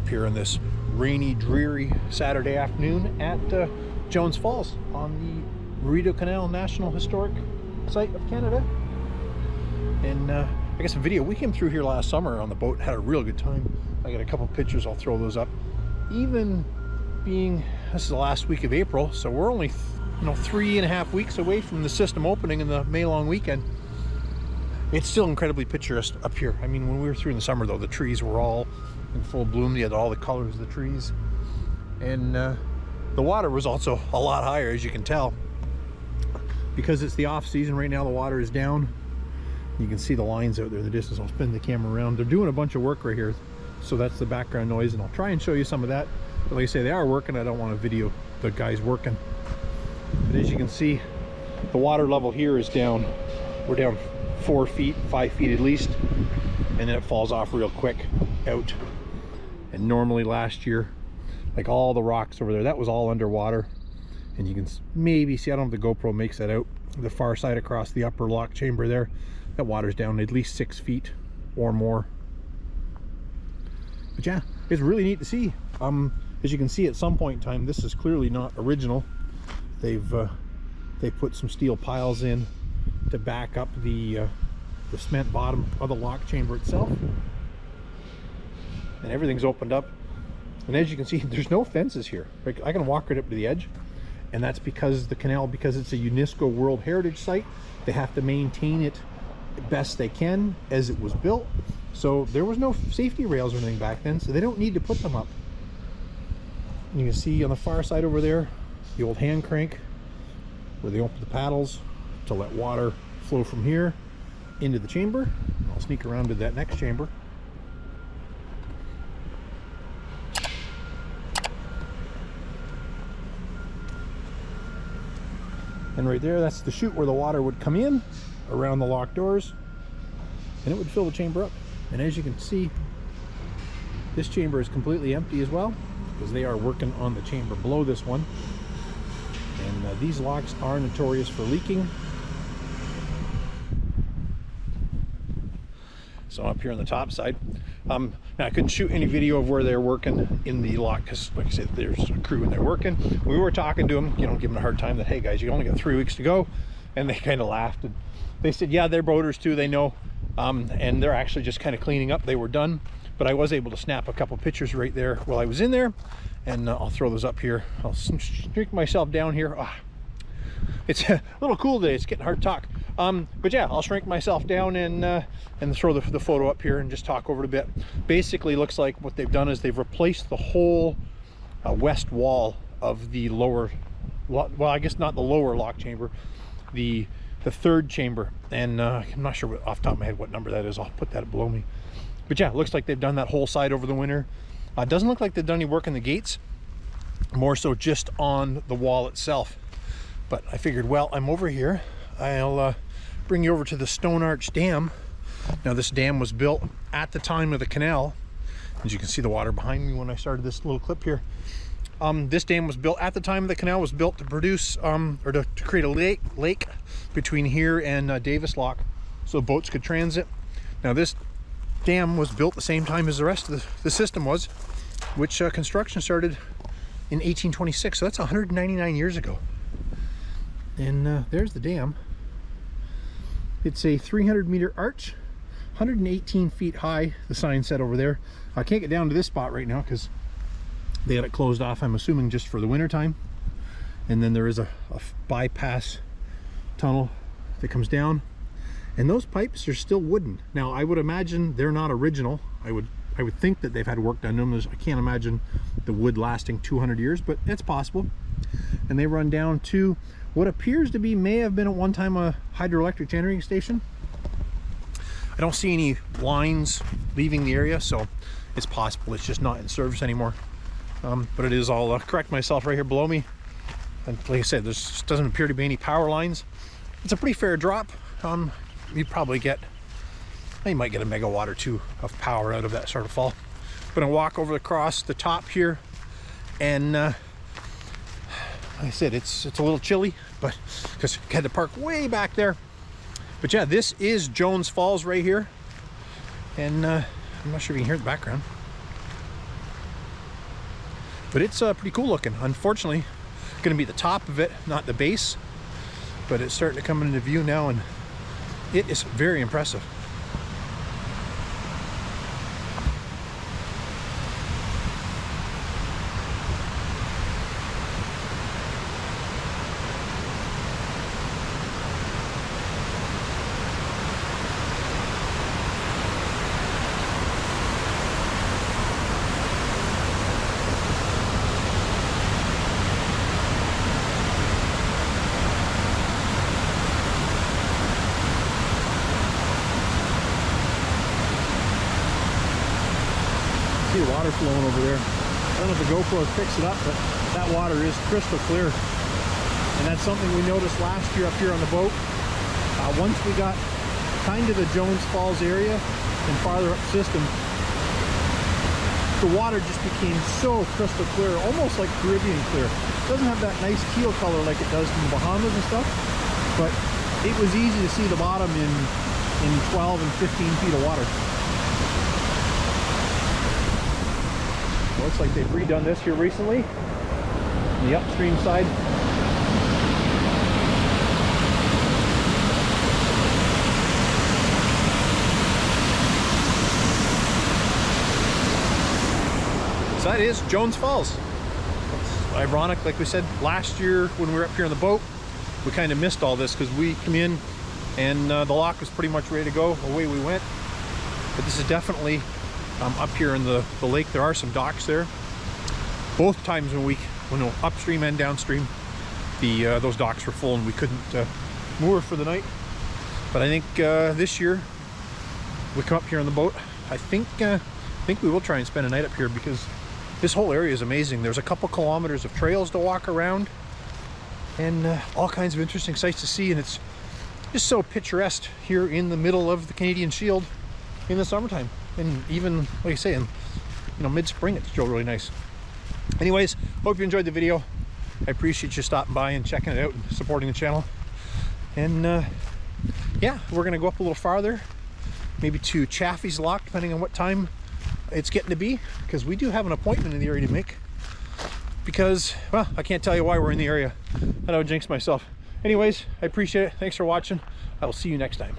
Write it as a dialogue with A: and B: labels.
A: up here on this rainy, dreary Saturday afternoon at Jones Falls on the Rideau Canal National Historic Site of Canada. And I guess a video, we came through here last summer on the boat, had a real good time. I got a couple pictures, I'll throw those up. Even being, this is the last week of April, so we're only 3.5 weeks away from the system opening in the May long weekend. It's still incredibly picturesque up here. I mean, when we were through in the summer though, the trees were all in full bloom. You had all the colors of the trees. And the water was also a lot higher, as you can tell. Because it's the off season right now, the water is down. You can see the lines out there in the distance. I'll spin the camera around. They're doing a bunch of work right here. So that's the background noise, and I'll try and show you some of that. But like I say, they are working. I don't want to video the guys working. But as you can see, the water level here is down. We're down 4 feet, 5 feet at least, and then it falls off real quick out. And normally last year, like all the rocks over there, that was all underwater. And you can maybe see, I don't know if the GoPro makes that out, the far side across the upper lock chamber there, that water's down at least 6 feet or more. But yeah, it's really neat to see. As you can see, at some point in time, this is clearly not original. They put some steel piles in to back up the cement bottom of the lock chamber itself, and everything's opened up. And as you can see, there's no fences here. Like, I can walk right up to the edge, and that's because the canal, because it's a UNESCO World Heritage Site, they have to maintain it best they can as it was built. So there was no safety rails or anything back then, so they don't need to put them up. And you can see on the far side over there, the old hand crank where they open the paddles to let water flow from here into the chamber. I'll sneak around to that next chamber. And right there, that's the chute where the water would come in around the locked doors, and it would fill the chamber up. And as you can see, this chamber is completely empty as well, because they are working on the chamber below this one. And these locks are notorious for leaking. So up here on the top side, now I couldn't shoot any video of where they're working in the lock, because like I said, there's a crew and they're working. We were talking to them, giving them a hard time that, hey guys, you only got 3 weeks to go. And they kind of laughed, and they said, yeah, they're boaters too, they know. And they're actually just kind of cleaning up. They were done, but I was able to snap a couple pictures right there while I was in there, and I'll throw those up here. I'll streak myself down here. It's a little cool today. It's getting hard to talk. But yeah, I'll shrink myself down and throw the photo up here and just talk over it a bit. Basically, looks like what they've done is they've replaced the whole west wall of the lower, well, I guess not the lower lock chamber, the third chamber. And I'm not sure off the top of my head what number that is. I'll put that below me. But yeah, it looks like they've done that whole side over the winter. It doesn't look like they've done any work in the gates, more so just on the wall itself. But I figured, well, I'm over here, I'll bring you over to the Stone Arch Dam. Now this dam was built at the time of the canal. As you can see the water behind me when I started this little clip here. This dam was built at the time of the canal, was built to produce, or to create a lake between here and Davis Lock, so boats could transit. Now this dam was built the same time as the rest of the system was, which construction started in 1826, so that's 199 years ago. And there's the dam. It's a 300-meter arch, 118 feet high, the sign said over there. I can't get down to this spot right now because they had it closed off, I'm assuming just for the winter time. And then there is a bypass tunnel that comes down, and those pipes are still wooden. Now I would imagine they're not original. I would think that they've had work done on them. I can't imagine the wood lasting 200 years, but it's possible. And they run down to what appears to be, may have been at one time, a hydroelectric generating station. I don't see any lines leaving the area, so it's possible it's just not in service anymore. But it is all, correct myself right here below me. And like I said, there doesn't appear to be any power lines. It's a pretty fair drop. You probably get, you might get a megawatt or two of power out of that sort of fall. But I walk over across the top here, and like I said, it's a little chilly, but because I had to park way back there. But yeah, this is Jones Falls right here, and I'm not sure if you can hear the background. But it's pretty cool looking. Unfortunately, going to be the top of it, not the base, but it's starting to come into view now, and it is very impressive. See the water flowing over there. I don't know if the GoPro picks it up, but that water is crystal clear. And that's something we noticed last year up here on the boat. Once we got kind of the Jones Falls area and farther up system, the water just became so crystal clear, almost like Caribbean clear. It doesn't have that nice teal color like it does in the Bahamas and stuff, but it was easy to see the bottom in 12 and 15 feet of water. Looks like they've redone this here recently on the upstream side. So that is Jones Falls. It's ironic, like we said last year when we were up here on the boat, we kind of missed all this because we come in and the lock was pretty much ready to go. Away we went. But this is definitely up here in the lake. There are some docks there. Both times when upstream and downstream, those docks were full and we couldn't moor for the night. But I think this year we come up here on the boat. I think we will try and spend a night up here because this whole area is amazing. There's a couple kilometers of trails to walk around and all kinds of interesting sights to see, and it's just so picturesque here in the middle of the Canadian Shield in the summertime. And even, like I say, in mid-spring, it's still really nice. Anyways, hope you enjoyed the video. I appreciate you stopping by and checking it out and supporting the channel. And yeah, we're gonna go up a little farther, maybe to Chaffee's Lock, depending on what time it's getting to be, because we do have an appointment in the area to make. Because, well, I can't tell you why we're in the area. I don't jinx myself. Anyways, I appreciate it. Thanks for watching. I will see you next time.